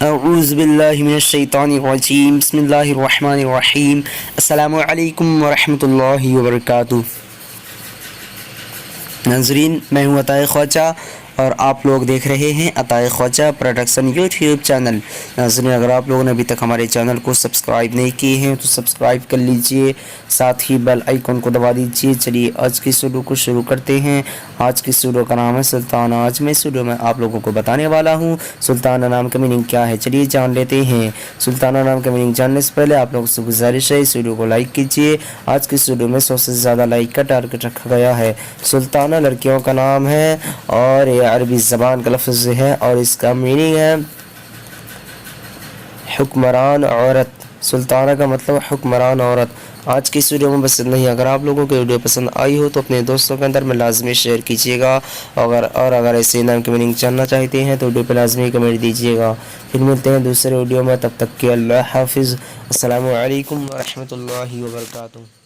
اعوذ باللہ من الشیطان الرجیم بسم اللہ الرحمن الرحیم السلام علیکم ورحمۃ اللہ وبرکاتہ۔ ناظرین، میں ہوں عطائے خواجہ اور آپ لوگ دیکھ رہے ہیں عطائے خواجہ پروڈکشن یوٹیوب چینل۔ ناظرین، اگر آپ لوگوں نے ابھی تک ہمارے چینل کو سبسکرائب نہیں کیے ہیں تو سبسکرائب کر لیجئے، ساتھ ہی بیل آئیکن کو دبا دیجئے۔ چلیے آج کی ویڈیو کو شروع کرتے ہیں۔ آج کی ویڈیو کا نام ہے سلطانہ۔ آج میں اس ویڈیو میں آپ لوگوں کو بتانے والا ہوں سلطانہ نام کا میننگ کیا ہے۔ چلیے جان لیتے ہیں۔ سلطانہ نام کا میننگ جاننے سے پہلے آپ لوگوں سے گزارش ہے اس ویڈیو کو لائک کیجئے۔ آج کی اس ویڈیو میں 100 سے زیادہ لائک کا ٹارگٹ رکھا گیا ہے۔ سلطانہ لڑکیوں کا نام ہے اور یہ عربی زبان کا لفظ ہے اور اس کا میننگ ہے حکمران عورت۔ سلطانہ کا مطلب حکمران عورت۔ آج کی اس ویڈیو میں بس اتنا ہی۔ اگر آپ لوگوں کو ویڈیو پسند آئی ہو تو اپنے دوستوں کے اندر میں لازمی شیئر کیجیے گا، اگر ایسے نام کی میننگ جاننا چاہتے ہیں تو ویڈیو پہ لازمی کمنٹ دیجیے گا۔ پھر ملتے ہیں دوسرے ویڈیو میں، تب تک کہ اللہ حافظ۔ السلام علیکم ورحمۃ اللہ وبرکاتہ۔